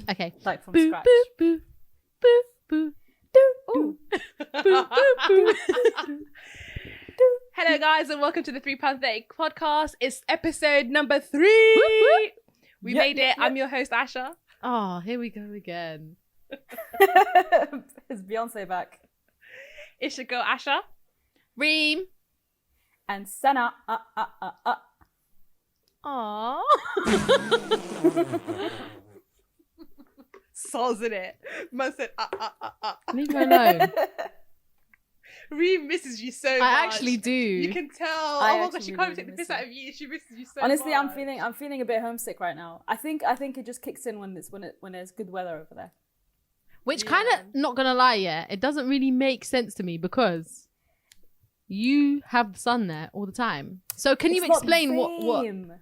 Okay. Like from Boo, scratch. boo, boo, boo, boo, doo, boo, boo, boo, boo. Hello, guys, and welcome to the £3 podcast. It's episode number 3. Whoop, We Yep, made it. yep, I'm your host, Asha. Oh, here we go again. Is Beyonce back? It's your girl, Asha. Reem. And Sana. Aww. Soz in it. Man said, Leave her alone. Reem misses you so much. I actually do. You can tell. I Oh my gosh, she actually can't really take the miss piss her. out of you. She misses you so Honestly, much. I'm feeling a bit homesick right now. I think it just kicks in when there's good weather over there. Which Yeah. kind of, not gonna lie, yeah, it doesn't really make sense to me because you have the sun there all the time. So can you It's not the explain what? same.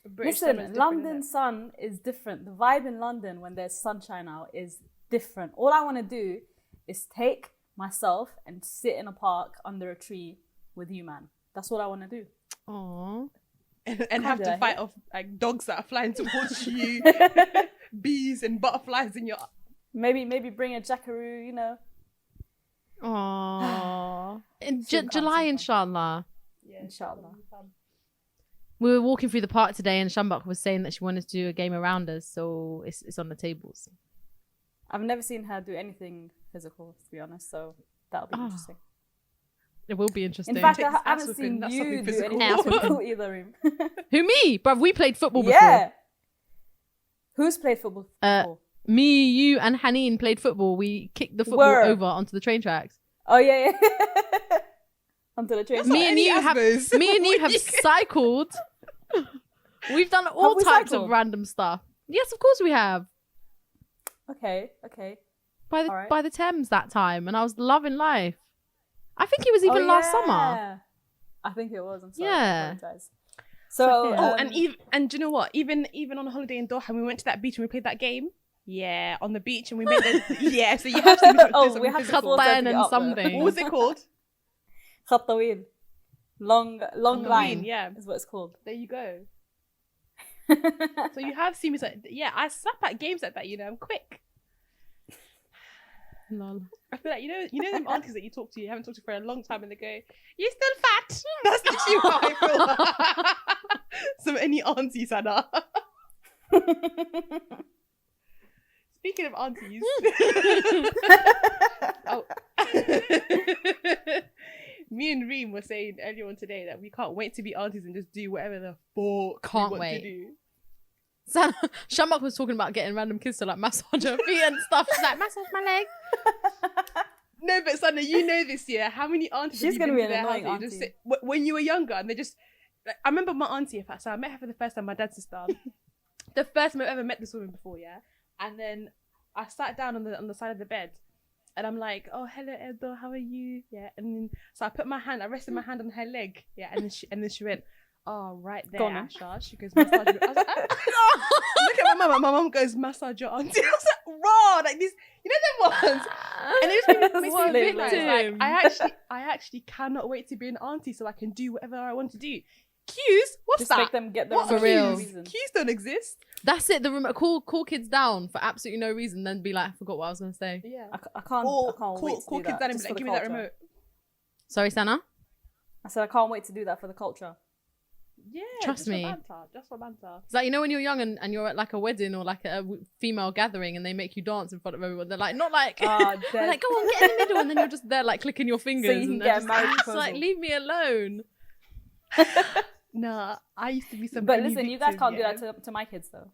British summer's Listen, different, London innit? sun is different. The vibe in London when there's sunshine out is different. All I want to do is take myself and sit in a park under a tree with you, man. That's what I want to do. Aww. and have do to that fight here. off like dogs that are flying towards you, bees and butterflies in your. Maybe bring a jackaroo, you know. Aww. In Soon come, July, soon come. inshallah. Yeah, Inshallah. We were walking through the park today and Shambak was saying that she wanted to do a game around us, so it's on the tables. I've never seen her do anything physical, to be honest, so that'll be Oh. interesting. It will be interesting. In fact, Takes I haven't ass whipping, seen that's you something do physical. anything Ass physical either, Reem. Who, me? Bruv, we played football before. Yeah. Who's played football before? Me, you, and Haneen played football. We kicked the football Where? over onto the train tracks. Oh, yeah. Onto the train. That's Me not and any you have Asbos. me and you have cycled. We've done all Have we types cycled? of random stuff. Yes, of course we have. Okay. Alright. By the Thames that time, and I was loving life. I think it was even last summer. I think it was. I'm sorry. Yeah. I apologize. So, okay. Oh, and do you know what? Even on a holiday in Doha, we went to that beach and we played that game. Yeah, on the beach, and we made the yeah. So you have to do something we have to physical. force her to Khattan get and up there. something. What was it called? Khat tawil. Long Khat line. tawil, yeah. Is what it's called. There you go. So you have seen me. So, yeah, I slap at games like that. You know, I'm quick. Lol. I feel like you know them aunties that you talk to, you haven't talked to for a long time, and they go, "You're still fat." That's literally how I feel. So any aunties, Anna. Speaking of aunties, oh. Me and Reem were saying earlier on today that we can't wait to be aunties and just do whatever the fuck Can't we want wait. to do. So, Shamak was talking about getting random kids to like massage her feet and stuff. She's like, massage my leg. No, but Sana, you know this year, how many aunties She's have you gonna been be to an their annoying house and you just auntie. sit, when you were younger, and they just, like, I remember my auntie, in fact, so I met her for the first time, my dad's sister. The first time I've ever met this woman before, yeah? And then I sat down on the side of the bed, and I'm like, "Oh, hello, Edo, how are you?" Yeah, and then, so I rested my hand on her leg, yeah, and then she went, "Oh, right there, Go on then. Asha." She goes, "Massage your-" I was like, look at my mum goes, "Massage your auntie." I was like, raw, like this, you know them ones? And it just makes What me a realize, victim. like, I actually cannot wait to be an auntie so I can do whatever I want to do. Cues? What's Just that? make them get their What For are real. cues? Cues don't exist. That's it. The remote. Call kids down for absolutely no reason. Then be like, I forgot what I was gonna say. Yeah. I can't Or wait to call do kids that. down and just be for like, the "Give me that culture. remote." Sorry, Sana. I said I can't wait to do that for the culture. Yeah. Trust just for me. banter, just for banter. It's like, you know, when you're young and you're at like a wedding or like a female gathering and they make you dance in front of everyone. They're like, not like, Ah, they're like, go on, get in the middle, and then you're just there like clicking your fingers you can and get a they're marriage just like, proposal. leave me alone. Nah, I used to be some. But only listen, you guys victim, can't do yeah. that to my kids though.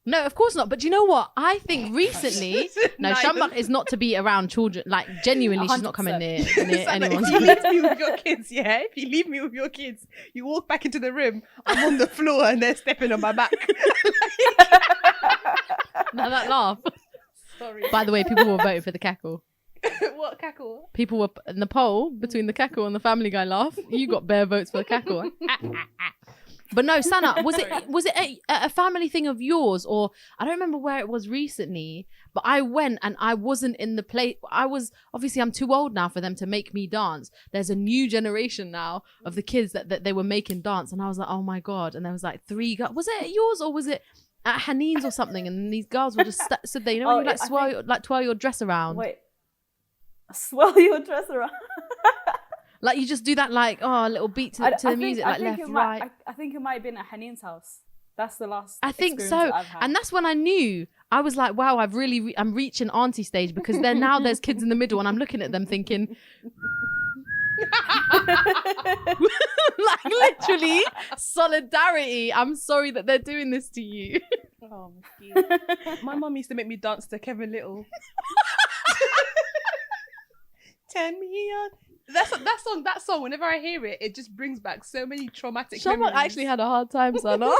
No, of course not. But do you know what? I think recently, no, Nice. Shambak is not to be around children. Like, genuinely, she's not coming near Sana, anyone's. if you leave me with your kids, yeah, if you leave me with your kids, you walk back into the room, I'm on the floor and they're stepping on my back. Now that laugh. Sorry. By the way, people were voting for the cackle. What cackle? People were in the poll between the cackle and the Family Guy laugh. You got bare votes for the cackle. But no, Sana, was it a family thing of yours, or I don't remember where it was recently, but I went and I wasn't in the place. Obviously I'm too old now for them to make me dance. There's a new generation now of the kids that they were making dance, and I was like, oh my God. And there was like 3 guys. Was it yours or was it at Haneen's or something, and these girls will just stood there. You know when you twirl your dress around. Wait, swirl your dress around. Like you just do that, like a little beat to the music, like left, right. I think it might have been at Haneen's house. That's the last. I think so, and that's when I knew. I was like, wow, I'm reaching auntie stage, because then now there's kids in the middle, and I'm looking at them thinking. Like literally solidarity. I'm sorry that they're doing this to you. Oh, my mum used to make me dance to Kevin Little. Turn me on. That song. Whenever I hear it, it just brings back so many traumatic Someone memories. actually had a hard time, Sana.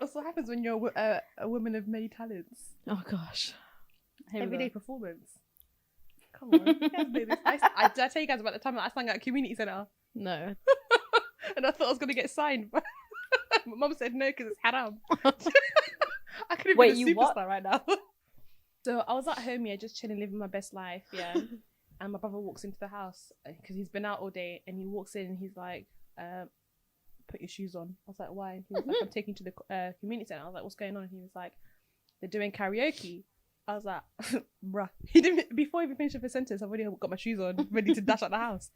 That's what happens when you're a woman of many talents. Oh gosh. Everyday performance. Come on. You guys do this. Did I tell you guys about the time that I sang at a community centre? No. And I thought I was going to get signed. But my mum said no, because it's haram. I could have been a superstar right now. So I was at home, just chilling, living my best life, And my brother walks into the house because he's been out all day, and he walks in and he's like, put your shoes on. I was like, why? And he was like, I'm taking you to the community centre. I was like, what's going on? And he was like, they're doing karaoke. I was like, bruh. He didn't, before he even finished the sentence, I've already got my shoes on, ready to dash out the house.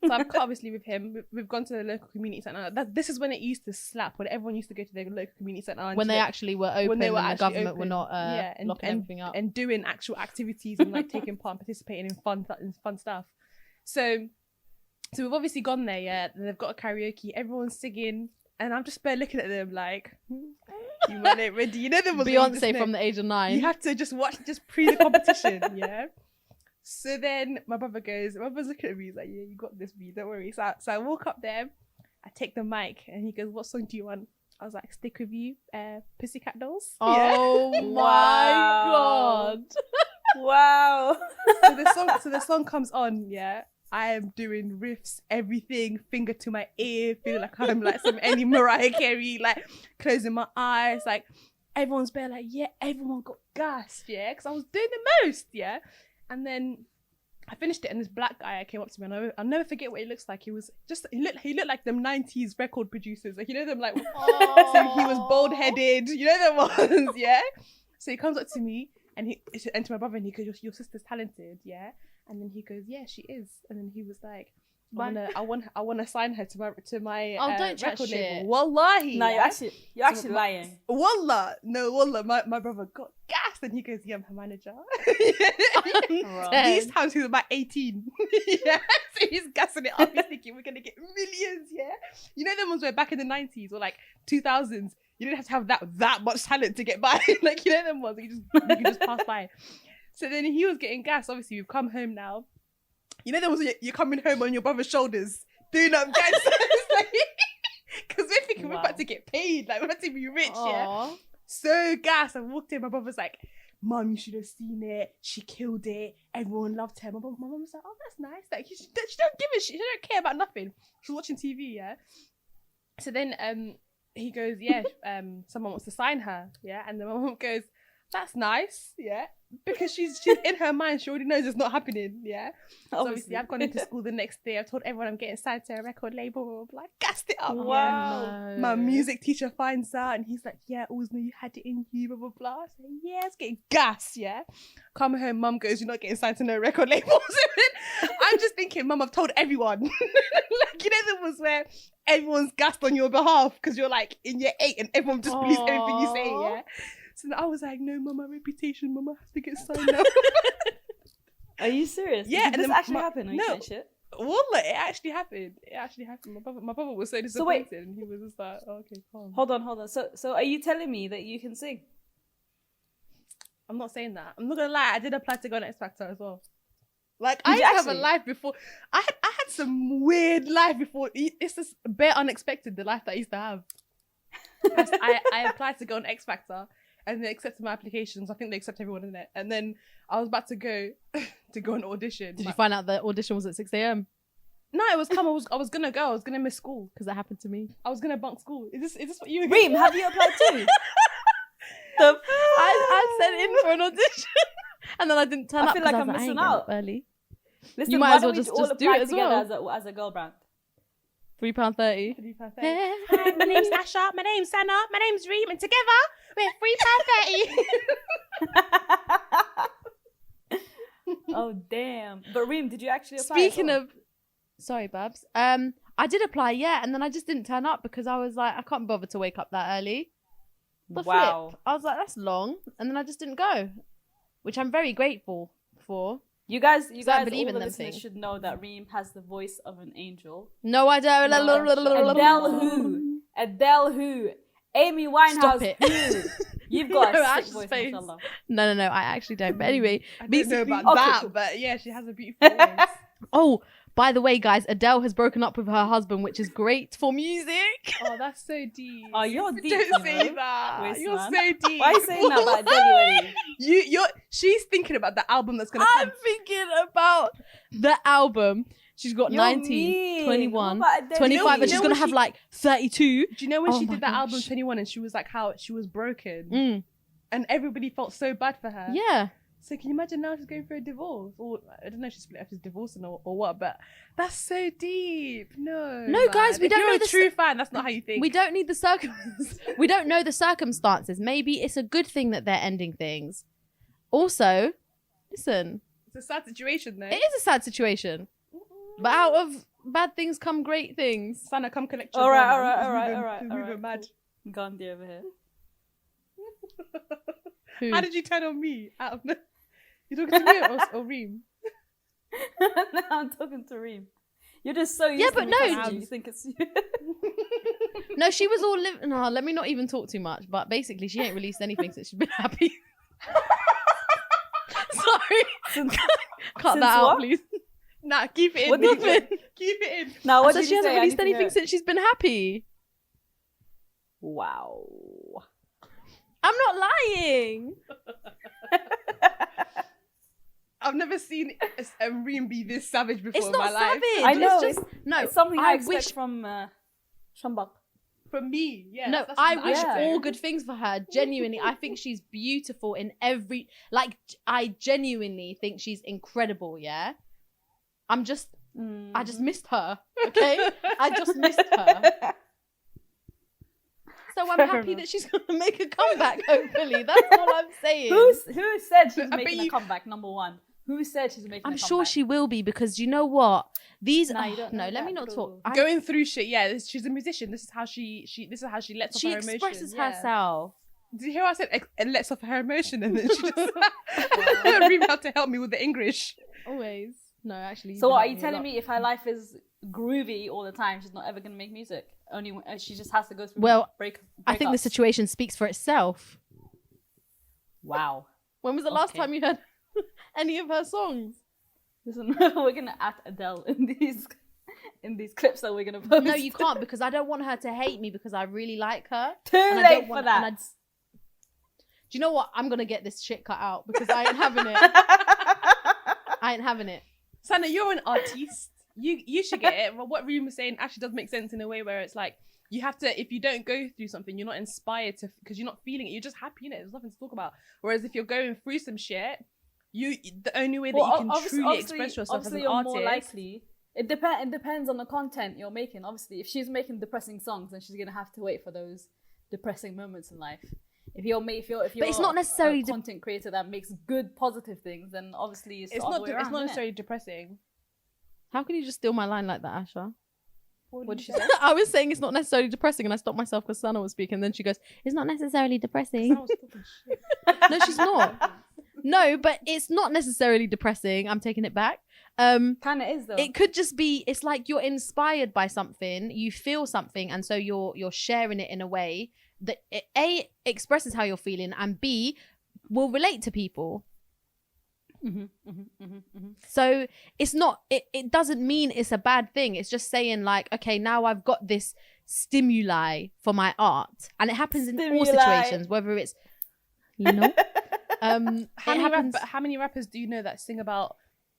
So I'm obviously with him. We've gone to the local community centre. This is when it used to slap, when everyone used to go to their local community centre. When they actually were open, and the government were not locking everything up. And doing actual activities and like taking part and participating in fun stuff. So we've obviously gone there, and they've got a karaoke. Everyone's singing, and I'm just bare looking at them like, you man ain't ready. You know them was Beyonce from the age of 9. You have to just pre the competition, So then my brother's looking at me, he's like, yeah, you got this, B, don't worry. So I walk up there, I take the mic, and he goes, what song do you want? I was like, Stick With You, Pussycat Dolls. Oh my God. Wow. So the song comes on, I am doing riffs, everything, finger to my ear, feeling like I'm like some any Mariah Carey, like closing my eyes, like everyone's bare like, everyone got gassed, because I was doing the most, And then I finished it, and this black guy came up to me, and I'll never forget what he looks like. He looked like them 90s record producers, like, you know them, like, so he was bald headed, you know them ones, So he comes up to me, and to my brother, and he goes, your sister's talented, And then he goes, yeah, she is. And then he was like, I want to sign her to my don't chat record shit. label. Wallahi. No, you're actually lying. Wallah. No, wallah. My brother got gassed, and he goes, yeah, I'm her manager. These times he was about 18. So he's gassing it up. He's thinking we're gonna get millions. You know them ones where back in the 90s or like 2000s, you didn't have to have that much talent to get by. Like, you know them ones you can just pass by. So then he was getting gassed. Obviously, we've come home now. You know, there was you're coming home on your brother's shoulders, doing up gangsters, because we're thinking we're about to get paid, like we're about to be rich, So gassed. I walked in, my brother's like, "Mum, you should have seen it. She killed it. Everyone loved her." My mum was like, "Oh, that's nice. Like, she don't give a shit. She don't care about nothing. She's watching TV, So then he goes, someone wants to sign her, and then my mum goes, "That's nice, because she's in her mind, she already knows it's not happening, So obviously I've gone into school the next day. I've told everyone I'm getting signed to a record label. Like, gassed it up. Wow. My music teacher finds out, and he's like, "Yeah, always knew you had it in you, blah blah blah." I say, "Yeah, it's getting gassed, Come home, mum goes, "You're not getting signed to no record labels." I'm just thinking, mum, I've told everyone. Like, you know, there was where everyone's gassed on your behalf because you're like in year 8 and everyone just believes everything you say, So I was like, "No, mum, my reputation, mum, I have to get signed now." Are you serious? Yeah, Did this actually happen? Are you saying shit? Wallah, it actually happened. My brother was so disappointed, and he was just like, "Oh, okay, calm." Hold on. So are you telling me that you can sing? I'm not saying that. I'm not gonna lie. I did apply to go on X Factor as well. Like, Did I you used to have actually? a life before. I had some weird life before. It's just bare unexpected, the life that I used to have. I applied to go on X Factor, and they accepted my applications. I think they accept everyone in it. And then I was about to go on audition. Did you find out the audition was at 6 a.m? No, it was come. I was gonna go. I was gonna miss school Because that happened to me. I was gonna bunk school. Is this what you? Reem, have you applied too? I sent in for an audition, and then I didn't turn up. I feel like 'cause I'm was missing "I ain't getting out. up early." Listen, You might why as well don't we just all do apply it as together well. as a girl brand? £3.30. £3.30. Hi, my name's Asha. My name's Sana. My name's Reem, and together we're £3.30. Oh damn! But Reem, did you actually apply? Speaking of, sorry, Babs. I did apply, yeah, and then I just didn't turn up because I was like, I can't bother to wake up that early. The wow, flip. I was like, that's long, and then I just didn't go, which I'm very grateful for. you guys, I believe all in the them listeners things. should know that Reem has the voice of an angel. No, I don't. Adele who? Adele who? Amy Winehouse Stop it. who? You've got No, a sick Ash's voice, face. mashallah. No, I actually don't. But anyway, I don't know basically, about that, cool. but yeah, she has a beautiful voice. oh, by the way, guys, Adele has broken up with her husband, which is great for music. Oh, that's so deep. Oh, you're deep. Don't you say know? that. Waste You're man. so deep. Why are you saying that about Adele already? She's thinking about the album that's gonna I'm come. thinking about the album. She's got You're 19, mean. 21, What about Adele? 25, and You she's know going to when have she- like 32. Do you know when Oh she my did that album gosh. 21 and she was like how she was broken Mm, and everybody felt so bad for her? yeah. So can you imagine now she's going through a divorce? Or I don't know if she's split up, she's divorcing or what, but that's so deep. No. No, guys, we If don't you're know a the true fan, that's not how you think. We don't need the we don't know the circumstances. Maybe it's a good thing that they're ending things. Also, listen, It's a sad situation though. it is a sad situation. But out of bad things come great things. Sana, come collect your All right, ball, all right, man. all right, Moving- all right, all moving right. mad. Gandhi over here. Who? How did you turn on me? Out of the... You're talking to me or Reem? Now I'm talking to Reem. You're just so used Yeah, to but me no, talking to you. You think it's you. No, she was all living. No, let me not even talk too much. But basically, she ain't released anything since she's been happy. Sorry. Since- Cut since that out, what? please. Nah, keep it in. What did Keep you- it in. Keep it in. Now, I what said did she you hasn't say? I released need to hear anything it. since she's been happy. Wow. I'm not lying. I've never seen a Reem be this savage before It's in not my life. savage. I know. It's just no. It's something I expect wish. from Shambak. From me, yeah. No, that's I what wish Yeah. all good things for her. Genuinely, I think she's beautiful in every. Like, I genuinely think she's incredible. Yeah, I just missed her. Okay, I just missed her. So I'm Fair happy enough. that she's gonna make a comeback. Hopefully, that's all I'm saying. Who said she's I bet making a you- comeback? Number one. Who said she's making? I'm a sure comeback? she will be because you know what? These Nah, you don't no, know let me that, not bro. talk. Going through shit, yeah. She's a musician. This is how she this is how she lets off She her emotion. expresses yeah. herself. Did you hear what I said? It lets off her emotion, and then she just Reem had to help me with the English. Always. No, actually. So what are you telling me? If her life is groovy all the time, she's not ever gonna make music. Only she just has to go through. Well, break. I think the situation speaks for itself. Wow. When was the last Okay. time you heard any of her songs? Listen, we're gonna add Adele in these clips that we're gonna post. No, you can't because I don't want her to hate me because I really like her. Too and I late don't for want- that. and Do you know what? I'm gonna get this shit cut out because I ain't having it. I ain't having it. Sana, you're an artiste. You should get it. But what Reem was saying actually does make sense in a way where it's like you have to, if you don't go through something, you're not inspired to, because you're not feeling it. You're just happy in it. There's nothing to talk about. Whereas if you're going through some shit, the only way that you can truly express yourself as an you're artist. more likely. It depends on the content you're making. Obviously, if she's making depressing songs, then she's gonna have to wait for those depressing moments in life. If you're But it's not necessarily a content creator that makes good positive things, then obviously it's the other way it's around, not innit? necessarily depressing. How can you just steal my line like that, Asha? What did she say? I was saying it's not necessarily depressing, and I stopped myself because Sana was speaking. And then she goes, "It's not necessarily depressing." I was talking shit. No, she's not. No, but it's not necessarily depressing. I'm taking it back. Kind of is though. It could just be. It's like you're inspired by something, you feel something, and so you're sharing it in a way that it, A, expresses how you're feeling, and B, will relate to people. So it's not. It doesn't mean it's a bad thing. It's just saying like, okay, now I've got this stimuli for my art, and it happens in all Stimuli. situations, whether it's, you know, How many rappers do you know that sing about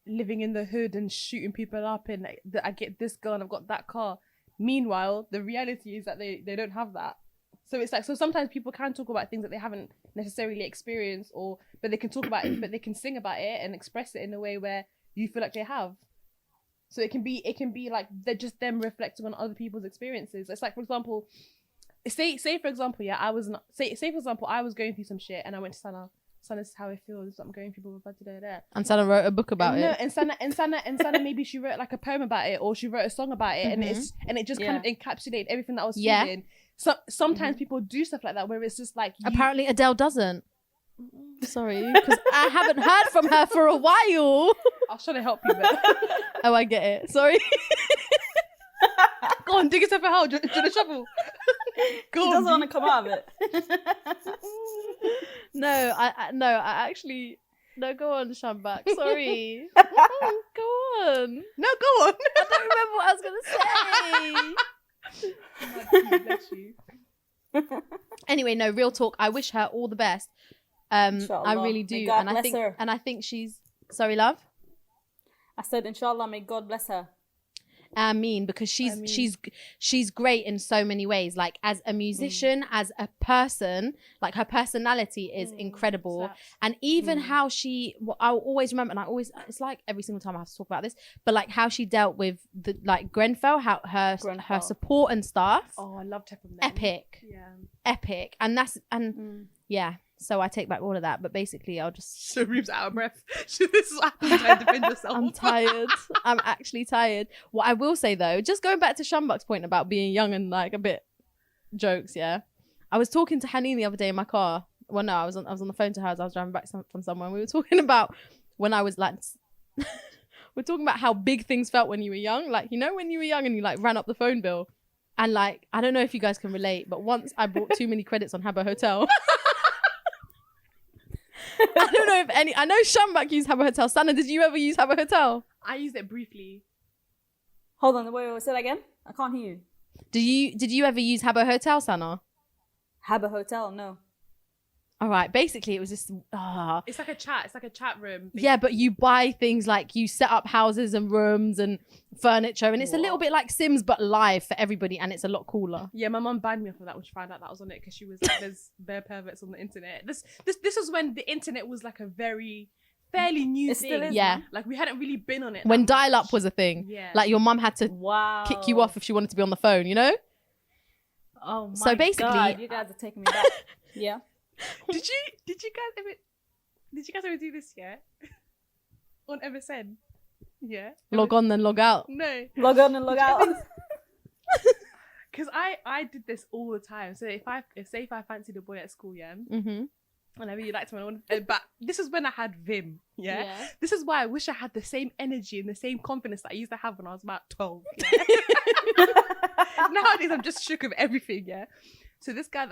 living in the hood and shooting people up and like, I get this girl and I've got that car? Meanwhile, the reality is that they don't have that. So it's like, so sometimes people can talk about things that they haven't necessarily experienced, but they can talk about it, but they can sing about it and express it in a way where you feel like they have. So it can be like they're just them reflecting on other people's experiences. It's like, for example, say for example, yeah, I was not say for example, I was going through some shit and I went to Sana. Sana, this is how I feel. This is what I'm going through. Blah, blah, blah, blah. And Sana wrote a book about No, it. and Sana, maybe she wrote like a poem about it, or she wrote a song about it, and it just kind of encapsulated everything that I was feeling. So sometimes people do stuff like that where it's just like Apparently Adele doesn't. Sorry, because I haven't heard from her for a while. I was trying to help you, but Oh, I get it. Sorry. go on, dig yourself a hole. Do you want a shovel? Go doesn't want to come out of it. No, I actually no. Go on, Shambak. Sorry. Go on. No, go on. I don't remember what I was gonna say. Bless you. Anyway, no, real talk. I wish her all the best. Inshallah. I really do, May God and I bless think, her. and I think she's. Sorry, love. I said, inshallah, may God bless her. I mean, because she's great in so many ways. Like as a musician, as a person, like her personality is incredible, Slaps. and even how she. I'll always remember, and I always. It's like every single time I have to talk about this, but like how she dealt with the like Grenfell, how her support and stuff. Oh, I loved her from them. Epic, epic, and that's yeah. So I take back all of that, but basically I'll just... So Reem's out of breath. This is what happens trying to defend yourself. I'm tired. I'm actually tired. What I will say though, just going back to Shambak's point about being young and like a bit jokes, yeah. I was talking to Haneen the other day in my car. Well, no, I was on the phone to her as I was driving back from somewhere. And we were talking about when I was like... we're talking about how big things felt when you were young. Like, you know, when you were young and you like ran up the phone bill. And like, I don't know if you guys can relate, but once I bought too many credits on Habbo Hotel... I don't know if any... I know Shambak used Habbo Hotel. Sana, did you ever use Habbo Hotel? I used it briefly. Hold on, wait, say that again. I can't hear you. Did you ever use Habbo Hotel, Sana? Habbo Hotel, no. All right. Basically, it was just... It's like a chat. It's like a chat room. Basically. Yeah, but you buy things like you set up houses and rooms and furniture, and it's a little bit like Sims, but live for everybody, and it's a lot cooler. Yeah, my mum banned me off of that when she found out that I was on it because she was like, "There's bare perverts on the internet." This was when the internet was like a fairly new thing. Still is, yeah, man. Like we hadn't really been on it when that dial-up much. was a thing. Yeah, like your mum had to kick you off if she wanted to be on the phone. You know. Oh my So basically, God, you guys are taking me back. Yeah. Did you guys ever do this? Yeah, on MSN. Yeah. log on then log out. No. Log on and log out. Because I did this all the time. So if I fancied a boy at school, yeah, Mm-hmm. and I really liked him, but this is when I had Vim, yeah? This is why I wish I had the same energy and the same confidence that I used to have when I was about 12. Yeah? Nowadays I'm just shook of everything, yeah. So this guy,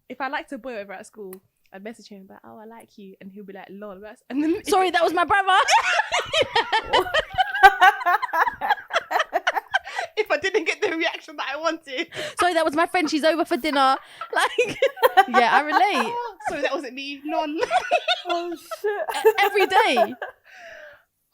if I liked a boy over at school, I'd message him like, "Oh, I like you," and he'll be like, "Lol." And then Sorry, that was my brother. if I didn't get the reaction that I wanted. Sorry, that was my friend. She's over for dinner. Like, yeah, I relate. Sorry, that wasn't me. Lol. Oh shit. Every day.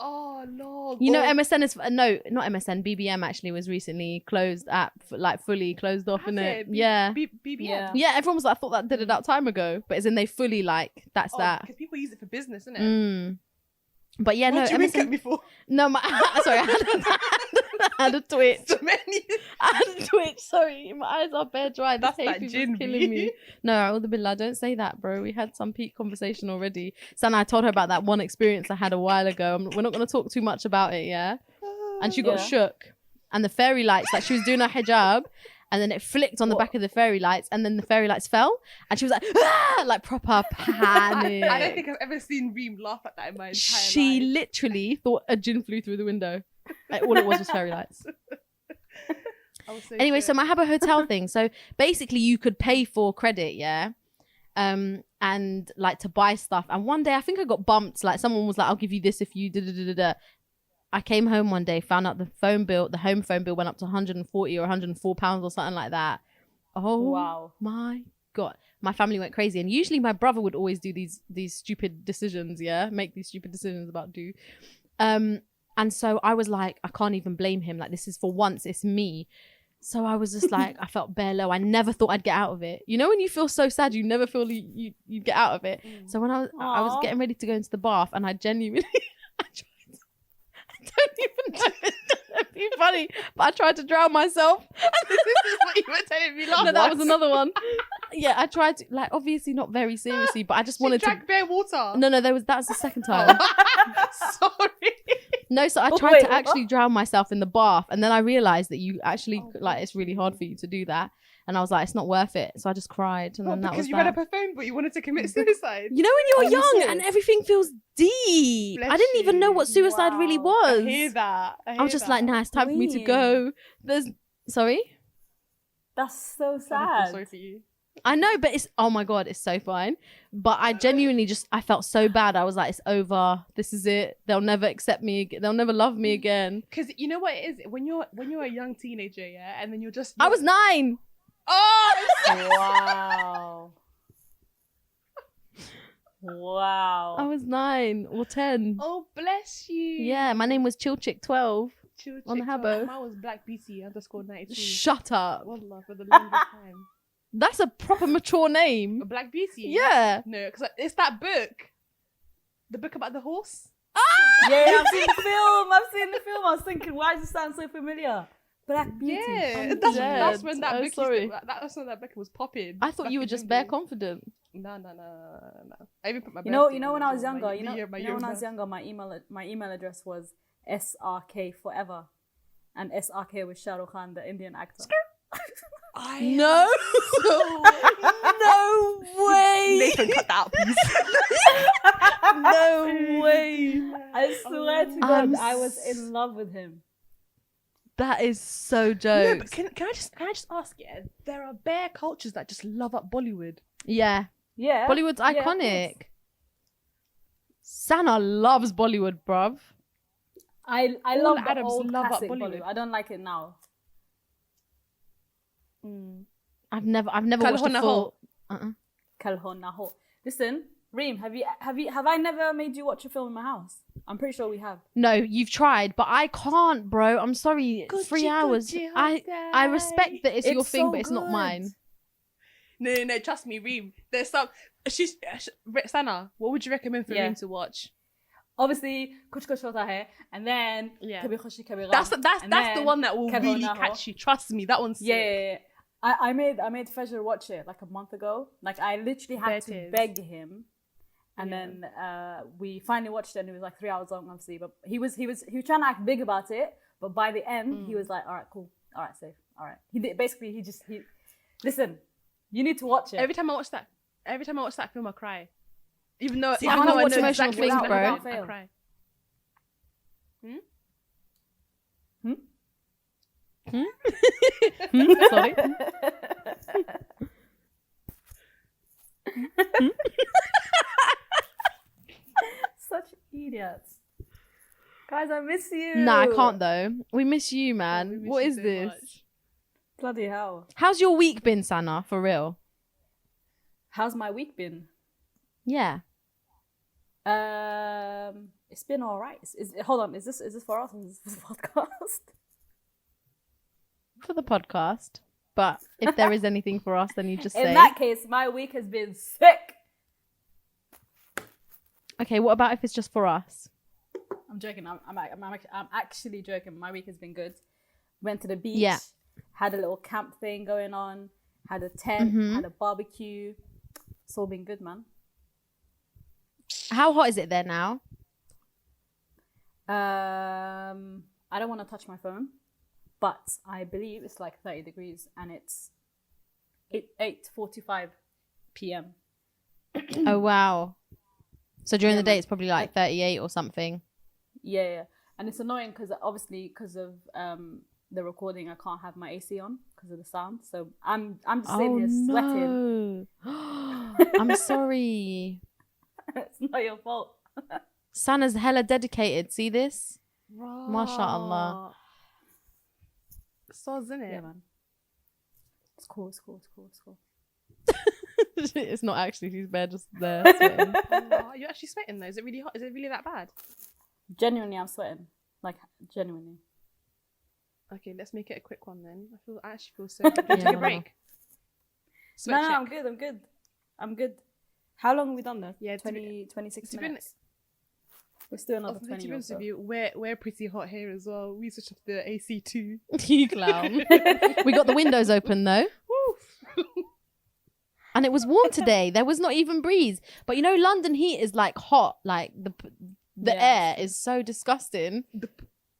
Oh lol. You know, MSN is no, not MSN. BBM actually was recently closed like fully closed off, Has innit? it? Yeah. BBM. Yeah, everyone was like, I thought that did it that time ago, but as in they fully like that's that. Because people use it for business, isn't it? But yeah, What no, did you wink at MSN. me for? No, sorry, I had a twitch. So many. I had a twitch. Sorry, my eyes are bare dry. This That's hay that fever's gin, killing me. No, all the billah, don't say that, bro. We had some peak conversation already. Sana, I told her about that one experience I had a while ago. We're not going to talk too much about it, yeah? And she got shook. And the fairy lights, like she was doing her hijab, and then it flicked on the back of the fairy lights, and then the fairy lights fell, and she was like, ah! Like proper panic. I don't think I've ever seen Reem laugh at that in my entire She life. literally thought a djinn flew through the window. Like, all it was fairy lights. Anyway, so my Habbo Hotel thing. So basically you could pay for credit, yeah? And like to buy stuff. And one day I think I got bumped. Like someone was like, I'll give you this if you da-da-da-da-da. I came home one day, found out the home phone bill went up to 140 or 104 pounds or something like that. Oh, wow. My God. My family went crazy. And usually my brother would always do these stupid decisions, yeah? Make these stupid decisions about and so I was like, I can't even blame him. Like, this is for once, it's me. So I was just like, I felt bare low. I never thought I'd get out of it. You know, when you feel so sad, you never feel you get out of it. So when I was getting ready to go into the bath, and I genuinely, I don't even know. really funny. But I tried to drown myself. This is what you were telling me last. No, that was another one. Yeah, I tried to, like, obviously not very seriously, but I just wanted to. Drank bare water. No, that's the second time. Sorry. No, so I tried to actually drown myself in the bath, and then I realized that you actually like it's really hard for you to do that, and I was like, it's not worth it. So I just cried, and then that was because you that. read up a phone, but you wanted to commit suicide. You know when you're young serious? and everything feels deep. Bless I didn't even know you. what suicide really Wow. was. I hear that. I was just like, nah, it's time for me to go. Sorry. That's so I feel sad. sorry for you. I know, but it's, oh my God, it's so fine. But I genuinely I felt so bad. I was like, it's over. This is it. They'll never accept me. They'll never love me again. Because you know what it is? When you're a young teenager, yeah, and then you're I was 9. Oh! Wow. Wow. I was 9 or 10. Oh, bless you. Yeah, my name was Chill Chick 12. Chill on the chick, Habbo. Mine was Black Beauty _92. Shut up. Wallah, for the longest time. That's a proper mature name. A Black Beauty? Yeah. No, because it's that book. The book about the horse. Yeah, I've seen the film. I was thinking, why does it sound so familiar? Black Beauty. Yeah, I'm that's dead. when that Oh, book sorry. that's when that book was popping. I thought back you were in just them bare days. confident. No. I even put my You know birthday when on I it, was so younger, my you know year- my when year I of was birth. younger, my email address was SRK forever, and SRK was Shah Rukh Khan, the Indian actor. No. No way. Nathan, cut that out, please. No way. I swear to God, I was in love with him. That is so No, jokes. but can I just ask? Yeah, there are bare cultures that just love up Bollywood. Yeah. Yeah, Bollywood's yeah, of iconic. course. Sana loves Bollywood, bruv. I All love the Arabs old love up classic Bollywood. Bollywood. I don't like it now. I've never Kal watched Ho a Na full. Kal Ho Na Ho. Listen, Reem, have I never made you watch a film in my house? I'm pretty sure we have. No, you've tried, but I can't, bro. I'm sorry. 3 hours. I respect that it's your It's thing, so but it's not good. mine. No, trust me, Reem. There's some. Sana, what would you recommend for Yeah. Reem to watch? Obviously, Kuch Kuch Hota Hai, and then Yeah. Kabhi Khushi Kabhi Gham. That's and the then one that will Kal Ho really Na Ho. catch you. Trust me, that one's sick. Yeah. I made Fajr watch it like a month ago. Like I literally had to Better. beg him, and Yeah. then we finally watched it, and it was like 3 hours long, obviously. But he was trying to act big about it, but by the end he was like, all right, cool, all right, safe, all right. He did basically. He listen. You need to watch it. Every time I watch that film, I cry. Even though See, I can't watch emotional exactly things, what's bro. happening, I cry. Sorry. Such idiots. Guys, I miss you. Nah, I can't though. We miss you, man. We miss What you is so this? much. Bloody hell. How's your week been, Sana? For real? How's my week been? Yeah. It's been all right. Hold on, is this for us or is this for the podcast? For the podcast. But if there is anything for us, then you just say. In that case, my week has been sick. Okay, what about if it's just for us? I'm joking. I'm actually joking. My week has been good. Went to the beach. Yeah. Had a little camp thing going on. Had a tent. Had a barbecue. It's all been good, man. How hot is it there now? I don't want to touch my phone, but I believe it's like 30 degrees, and it's 8:45 p.m. Oh, wow. So during Yeah, the day, man. it's probably like 38 or something. Yeah. And it's annoying because obviously because of the recording, I can't have my AC on because of the sound. So I'm just sitting here sweating. No. I'm sorry. It's not your fault. Sana's hella dedicated. See this? MashaAllah. Soz, innit? Yeah, man. It's cool. It's not actually. She's bare just there sweating. Oh, you're actually sweating though. Is it really hot? Is it really that bad? Genuinely, I'm sweating. Like, genuinely. Okay, let's make it a quick one then. I actually feel so good. Do you Yeah, take a no. break? No, Sweat check. I'm good. How long have we done though? Yeah, 26 to be minutes. We're still another To 20 be years. honest with you, we're pretty hot here as well. We switched off the AC too. You clown. We got the windows open though. And it was warm today. There was not even breeze. But you know, London heat is like hot. Like the air is so disgusting. The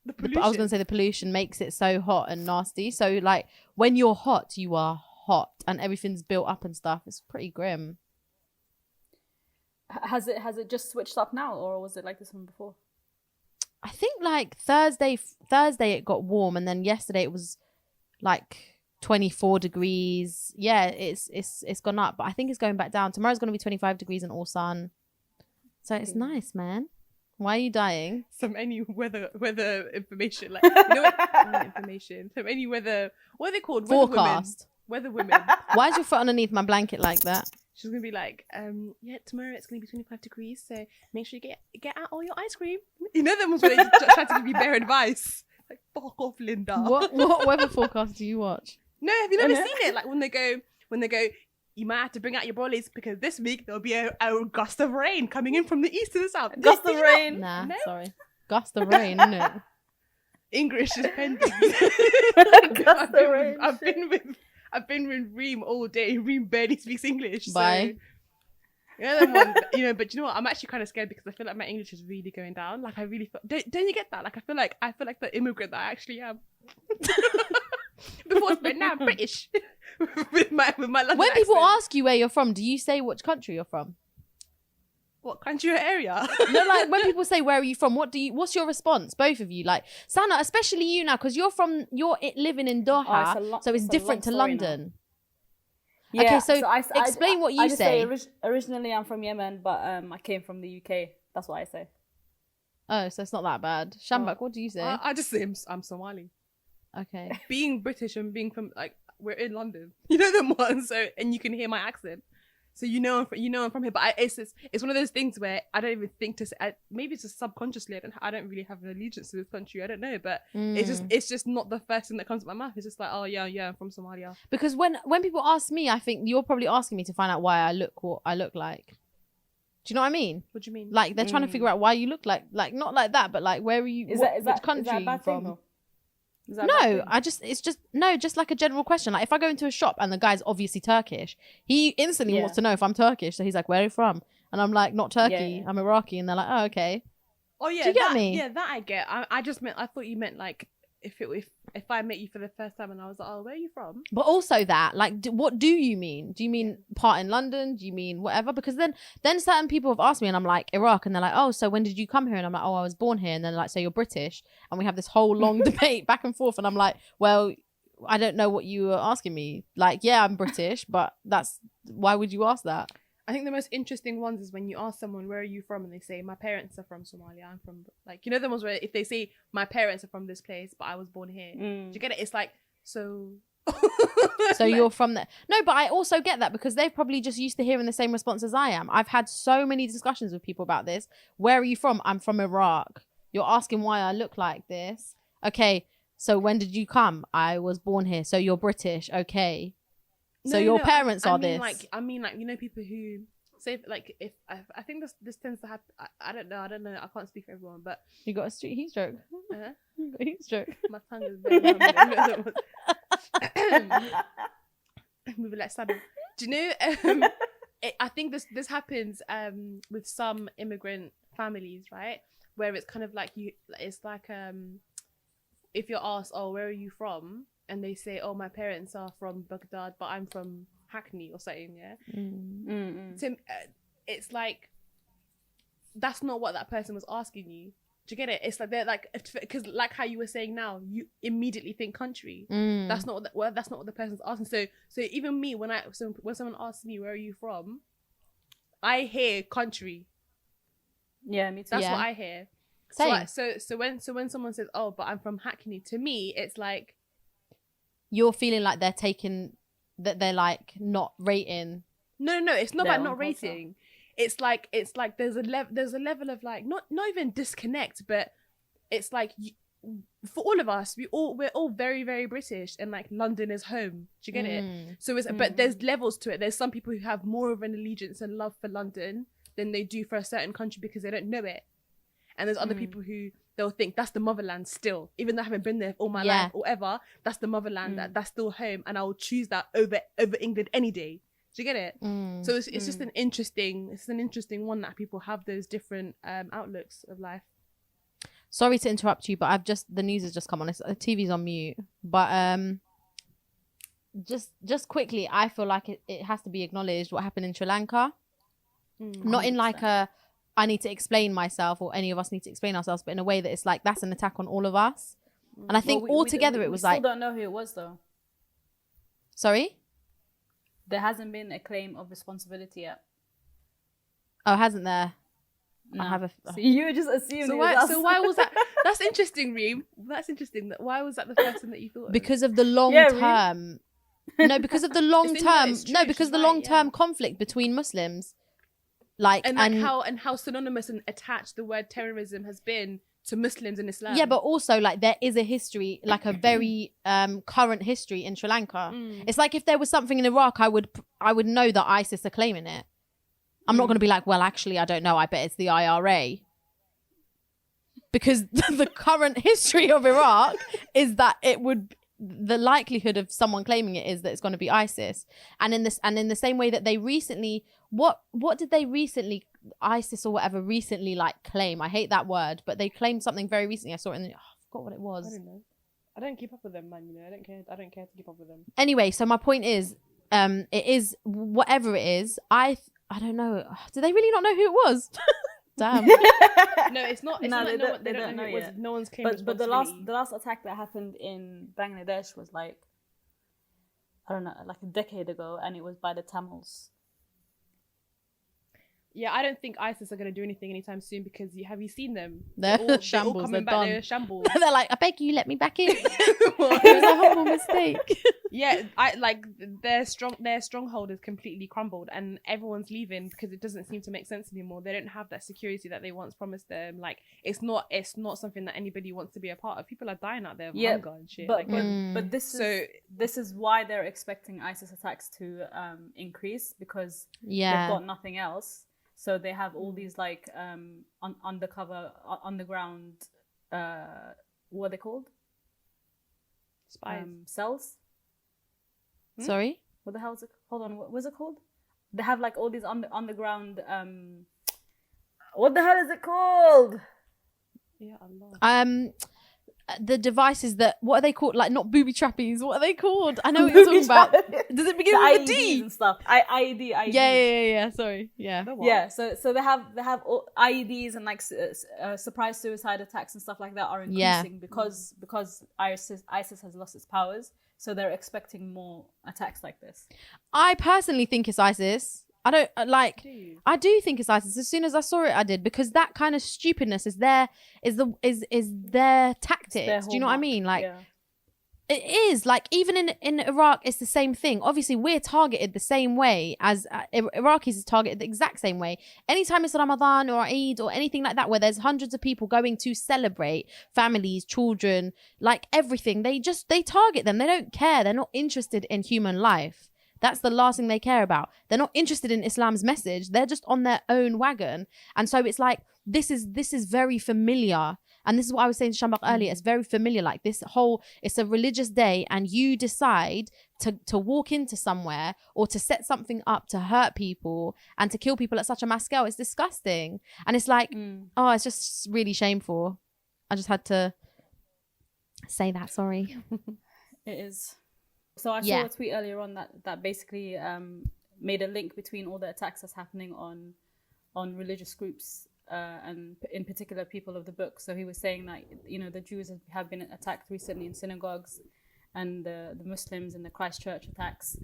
I pollution. was going to say the pollution makes it so hot and nasty. So like when you're hot, you are hot and everything's built up and stuff. It's pretty grim. Has it just switched up now, or was it like this one before? I think like Thursday it got warm, and then yesterday it was like 24 degrees. Yeah, it's gone up, but I think it's going back down. Tomorrow's going to be 25 degrees and all sun. So it's nice, man. Why are you dying? Some any weather information, like, you know what? Not information. Some any weather. What are they called? Forecast. Weather women. Why is your foot underneath my blanket like that? She's gonna be like, yeah, tomorrow it's gonna be 25 degrees, so make sure you get out all your ice cream. You know them ones where they try to give you bare advice. Like, fuck off, Linda. What weather forecast do you watch? No, have you never seen it? Like when they go, you might have to bring out your brollies because this week there'll be a gust of rain coming in from the east to the south. Gust of rain. Nah, No? sorry. Gust of rain, isn't it? English is pending. Gust of rain. I've been with Reem all day. Reem barely speaks English. Bye. So, them ones, but you know what? I'm actually kind of scared because I feel like my English is really going down. Like I really feel, don't you get that? Like I feel like the immigrant that I actually am. Before, but now I'm British with my London When people accent. ask you where you're from, do you say which country you're from? What country or area? No, like when people say where are you from, what's your response? Both of you, like Sana, especially you now, because you're living in Doha, so it's different to London. Yeah, okay, so I explain what you I just say. Originally, I'm from Yemen, but I came from the UK. That's what I say. Oh, so it's not that bad. Shambak, what do you say? I just say I'm Somali. Okay. Being British and being from like we're in London, you know them ones. So and you can hear my accent, so you know I'm from here. But it's one of those things where I don't even think to say. Maybe it's just subconsciously. I don't really have an allegiance to this country. I don't know, but it's just not the first thing that comes to my mouth. It's just like, oh yeah, I'm from Somalia. Because when people ask me, I think you're probably asking me to find out why I look what I look like. Do you know what I mean? What do you mean? Like they're trying to figure out why you look like not like that, but like where are you? Which country is that a you bad from? thing, though? Is that a bad No, thing? just like a general question. Like if I go into a shop and the guy's obviously Turkish, he instantly wants to know if I'm Turkish. So he's like, "Where are you from?" And I'm like, "Not Turkey. I'm Iraqi." And they're like, "Oh, okay." Oh yeah, Do you get me? Yeah, that I get. I thought you meant like if I met you for the first time and I was like, oh, where are you from? But also that, like, what do you mean? Do you mean part in London? Do you mean whatever? Because then certain people have asked me and I'm like, Iraq. And they're like, oh, so when did you come here? And I'm like, oh, I was born here. And then like, so you're British. And we have this whole long debate back and forth. And I'm like, well, I don't know what you were asking me. Like, yeah, I'm British, but why would you ask that? I think the most interesting ones is when you ask someone, where are you from? And they say, my parents are from Somalia. I'm from, like, you know, the ones where if they say, my parents are from this place, but I was born here. Do you get it? It's like, so... So you're from there. No, but I also get that because they're probably just used to hearing the same response as I am. I've had so many discussions with people about this. Where are you from? I'm from Iraq. You're asking why I look like this. Okay, so when did you come? I was born here. So you're British. Okay. So your parents are this. I mean, you know, people who say, like, if I think this tends to happen. I don't know. I can't speak for everyone, but you got a heat stroke. You got a heat stroke. My tongue is very moving like Sana. Do you know? I think this happens with some immigrant families, right? Where it's kind of like it's like if you're asked, oh, where are you from? And they say, oh, my parents are from Baghdad, but I'm from Hackney or something, yeah? So, it's like, that's not what that person was asking you. Do you get it? It's like, they're like, because like how you were saying now, you immediately think country. That's not what the person's asking. So even me, when someone asks me, where are you from? I hear country. Yeah, me too. That's what I hear. Same. So when someone says, oh, but I'm from Hackney, to me, it's like, you're feeling like they're like not rating. No, it's not their about own not rating. It's like there's a level of like not even disconnect, but it's like for all of us, we're all very, very British, and like London is home. Do you get it? So but there's levels to it. There's some people who have more of an allegiance and love for London than they do for a certain country because they don't know it. And there's other people who they'll think that's the motherland still, even though I haven't been there all my life or ever. That's the motherland. That's still home, and I will choose that over England any day. Do you get it? So it's just an interesting one that people have those different outlooks of life. Sorry to interrupt you, but the news has just come on. The TV's on mute. But just quickly, I feel like it has to be acknowledged what happened in Sri Lanka. Not in like I need to explain myself or any of us need to explain ourselves, but in a way that it's like that's an attack on all of us. And I think altogether it was like... We still don't know who it was though. Sorry? There hasn't been a claim of responsibility yet. Oh, hasn't there? No. I have a... So you just assumed so why was that? That's interesting, Reem. That's interesting. Why was that the first thing that you thought of? Because of the long term... No, because of the long term... No, because of the long-term conflict between Muslims. And how synonymous and attached the word terrorism has been to Muslims and Islam. Yeah, but also like there is a history, like a very current history in Sri Lanka. It's like if there was something in Iraq, I would know that ISIS are claiming it. I'm not going to be like, well, actually, I don't know. I bet it's the IRA. Because the current history of Iraq is that the likelihood of someone claiming it is that it's going to be ISIS. And in the same way that they recently, what did they recently, ISIS or whatever, recently like claim? I hate that word, but they claimed something very recently. I saw it I forgot what it was. I don't know. I don't keep up with them, man. You know, I don't care to keep up with them. Anyway, so my point is, it is whatever it is. I don't know. Do they really not know who it was? Damn. No, it's not. It's not like they don't know who it was. No one's claimed but the last attack that happened in Bangladesh was like, I don't know, like a decade ago, and it was by the Tamils. Yeah, I don't think ISIS are going to do anything anytime soon because have you seen them? They're shambles. All coming back. They're shambles. They're like, I beg you, let me back in. It was a horrible mistake. Yeah, their stronghold is completely crumbled, and everyone's leaving because it doesn't seem to make sense anymore. They don't have that security that they once promised them. Like it's not something that anybody wants to be a part of. People are dying out there of hunger and shit. But this is why they're expecting ISIS attacks to increase because they've got nothing else. So they have all these like underground, what are they called? Spies. Cells. Sorry? What the hell is it? Hold on, what was it called? They have like all these underground. What the hell is it called? Yeah, Allah. The devices what are they called? Like not booby trappies. What are they called? I know what you're talking about. Does it begin with a D? And stuff. IED. Yeah. Sorry. Yeah. Yeah. So they have all IEDs and like surprise suicide attacks and stuff like that are increasing because ISIS has lost its powers. So they're expecting more attacks like this. I personally think it's ISIS. I don't I do think it's ISIS. As soon as I saw it, I did, because that kind of stupidness is their tactics. Do you know what I mean? Like it is like even in Iraq, it's the same thing. Obviously, we're targeted the same way as Iraqis is targeted the exact same way. Anytime it's Ramadan or Eid or anything like that, where there's hundreds of people going to celebrate, families, children, like everything, they target them. They don't care. They're not interested in human life. That's the last thing they care about. They're not interested in Islam's message. They're just on their own wagon. And so it's like, this is very familiar. And this is what I was saying to Shambak earlier. It's very familiar. Like it's a religious day and you decide to walk into somewhere or to set something up to hurt people and to kill people at such a mass scale. It's disgusting. And it's like, it's just really shameful. I just had to say that. Sorry. It is. So I saw a tweet earlier on that basically made a link between all the attacks that's happening on religious groups and in particular people of the book. So he was saying that, you know, the Jews have been attacked recently in synagogues, and the Muslims in the Christchurch attacks,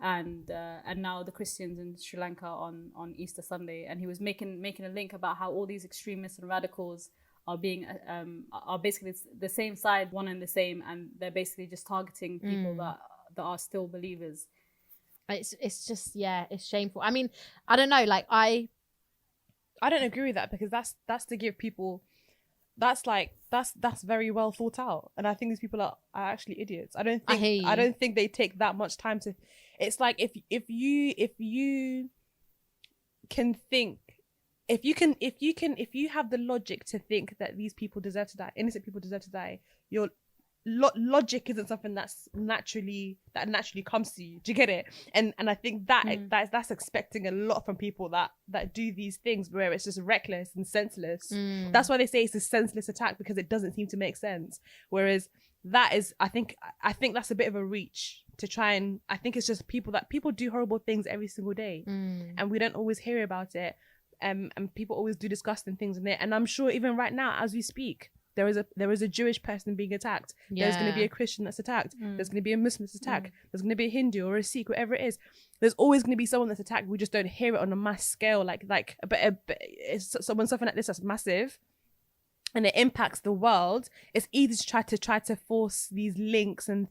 and now the Christians in Sri Lanka on Easter Sunday. And he was making a link about how all these extremists and radicals are basically the same side, one and the same, and they're basically just targeting people that are still believers. It's just it's shameful. I mean, I don't know, like I don't agree with that, because that's to give people, that's very well thought out, and I think these people are actually idiots. I don't think they take that much time to. It's like if you can think if you have the logic to think that these people deserve to die, innocent people deserve to die, your logic isn't something that naturally comes to you. Do you get it? And I think that's expecting a lot from people that do these things where it's just reckless and senseless. That's why they say it's a senseless attack, because it doesn't seem to make sense. Whereas that is, I think that's a bit of a reach to try, and I think it's just people do horrible things every single day, and we don't always hear about it. And people always do disgusting things in it. And I'm sure even right now, as we speak, there is a Jewish person being attacked. Yeah. There's going to be a Christian that's attacked. There's going to be a Muslim that's attacked. There's going to be a Hindu or a Sikh, whatever it is. There's always going to be someone that's attacked. We just don't hear it on a mass scale. So when something like this that's massive and it impacts the world, it's easy to try to force these links and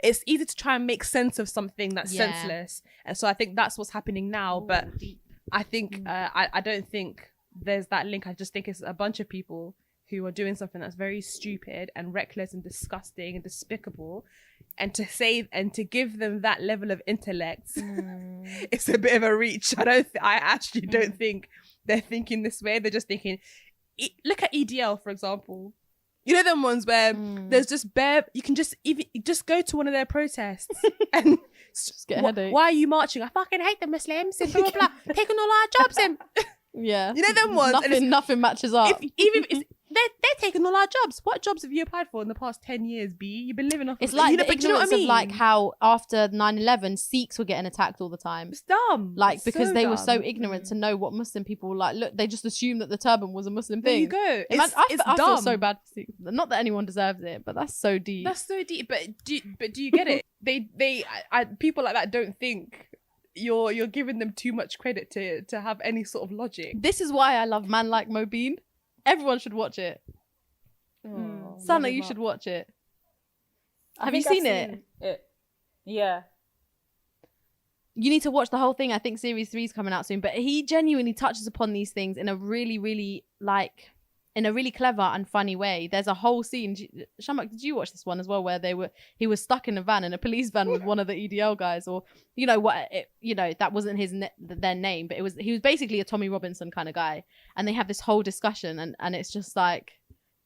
it's easy to try and make sense of something that's senseless. And so I think that's what's happening now. Ooh, but deep. I think I don't think there's that link. I just think it's a bunch of people who are doing something that's very stupid and reckless and disgusting and despicable, and to give them that level of intellect, it's a bit of a reach. I actually don't think they're thinking this way. They're just thinking, look at EDL, for example. You know them ones where there's just you can just go to one of their protests and just get a headache. Why are you marching? I fucking hate the Muslims and blah blah blah, taking all our jobs and yeah, you know them ones. Nothing matches up. They're taking all our jobs. What jobs have you applied for in the past 10 years, B? You've been living off. It's like the ignorance of like how after 9/11 Sikhs were getting attacked all the time. It's dumb. Like because they were so ignorant to know what Muslim people were like. Look, they just assumed that the turban was a Muslim thing. There you go. I feel so bad for Sikhs. Not that anyone deserves it, but that's so deep. That's so deep. But do you get it? People like that don't think you're giving them too much credit to have any sort of logic. This is why I love Man Like Mobeen. Everyone should watch it. Sana, you should watch it. Have you seen it? Yeah. You need to watch the whole thing. I think series 3 is coming out soon. But he genuinely touches upon these things in a really, really in a really clever and funny way. There's a whole scene. Shamak, did you watch this one as well, where he was stuck in a van, in a police van with one of the EDL guys, or that wasn't their name, but he was basically a Tommy Robinson kind of guy, and they have this whole discussion, and it's just like,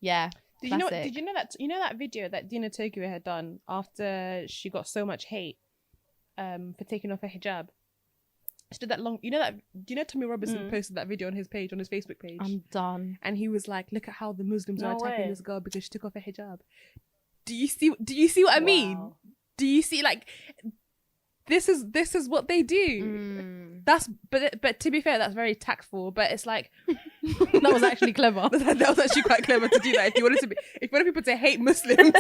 yeah. Did you know that video that Dina Tokyo had done after she got so much hate for taking off her hijab? She did that long. Do you know Tommy Robinson posted that video on his Facebook page? I'm done. And he was like, "Look at how the Muslims are attacking this girl because she took off her hijab." Do you see what I mean? Do you see, like, this is what they do? But to be fair, that's very tactful. But it's like that was actually clever. that was actually quite clever to do that. If you wanted people to hate Muslims,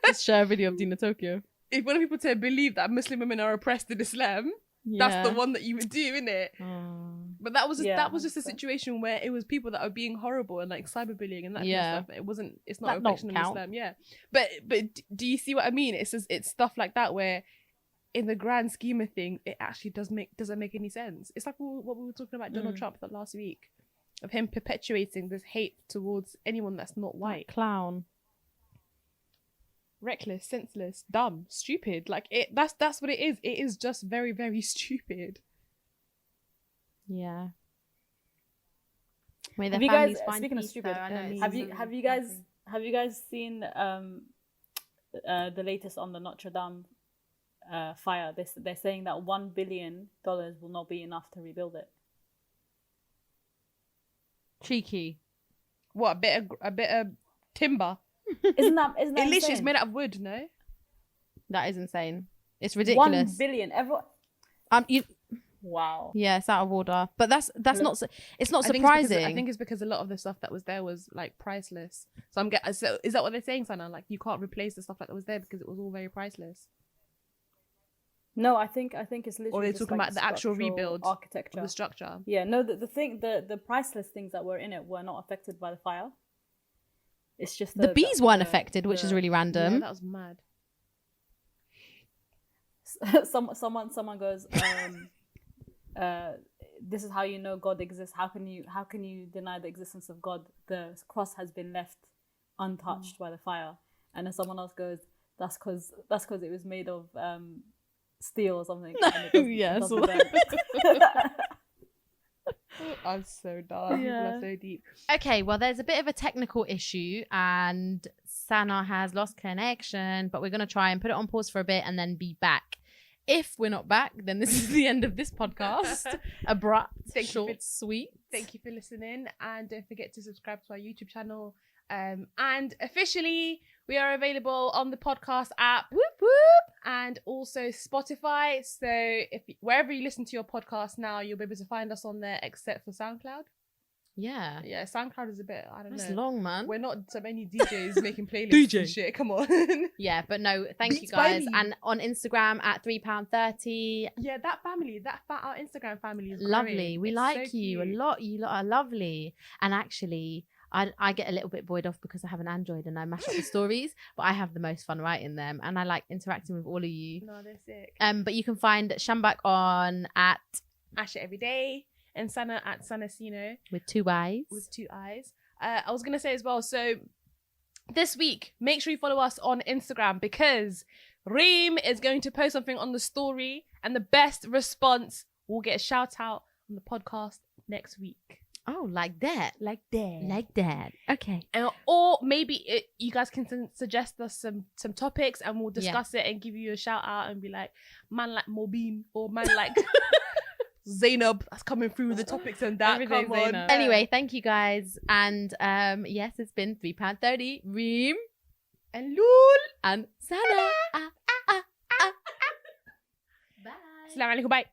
just share a video of Dina Tokyo. If you wanted people to believe that Muslim women are oppressed in Islam, that's the one that you would do, innit? But that was just a situation where it was people that are being horrible and like cyberbullying and that kind of stuff. It's not a reflection of Islam, But do you see what I mean? It's stuff like that where, in the grand scheme of things, it actually doesn't make any sense. It's like what we were talking about Donald Trump that last week, of him perpetuating this hate towards anyone that's not white. Clown. Reckless, senseless, dumb, stupid. Like that's what it is. It is just very, very stupid. Yeah. Have you guys, speaking of stupid, have you guys seen the latest on the Notre Dame fire? They're saying that $1 billion will not be enough to rebuild it. Cheeky. What, a bit of timber? Isn't that it literally insane? is made out of wood, no? That is insane. It's ridiculous. $1 billion. Wow. Yeah, it's out of order. But that's not. It's not surprising. I think it's because a lot of the stuff that was there was like priceless. So is that what they're saying, Sana? Like, you can't replace the stuff that was there because it was all very priceless. No, I think it's literally. Or they're talking about the actual rebuild architecture of the structure. Yeah, no, the priceless things that were in it were not affected by the fire. It's just the bees weren't affected, which is really random. Yeah, that was mad. Someone goes, this is how you know God exists. How can you deny the existence of God? The cross has been left untouched by the fire. And then someone else goes, that's because it was made of steel or something. Yeah. I'm so done. People Yeah. are so deep. Okay, well, there's a bit of a technical issue and Sana has lost connection, but we're going to try and put it on pause for a bit and then be back. If we're not back, then this is the end of this podcast. Abrupt, short, sweet. Thank you for listening, and don't forget to subscribe to our YouTube channel. And officially, we are available on the podcast app, Whoop, whoop. and also Spotify. So if wherever you listen to your podcast now, you'll be able to find us on there, except for SoundCloud. Yeah. Yeah, SoundCloud is a bit, I don't It's know. long, man. We're not so many DJs making playlists and shit. Come on. Yeah, but no, thank you Beats by guys. me. And on Instagram at £3.30. Yeah, that family, our Instagram family is Lovely. growing. We It's like so you a cute. lot. You lot are lovely. And actually, I get a little bit buoyed off because I have an Android and I mash up the stories, but I have the most fun writing them and I like interacting with all of you. No, they're sick. But you can find Shambak on at Asha every day, and Sana at Sanasino with 2 eyes. with 2 eyes. I was gonna say as well. So this week, make sure you follow us on Instagram because Reem is going to post something on the story, and the best response will get a shout out on the podcast next week. Oh, like that. Like that. Like that. Okay. Or maybe you guys can suggest us some topics and we'll discuss it and give you a shout out and be like, man like Mobeen or man like Zainab that's coming through with the topics and that. Everything Come on. Zainab. Anyway, thank you guys. And yes, it's been £3.30. Reem And Lul. and Sana. Bye. Assalamu alaikum. Bye.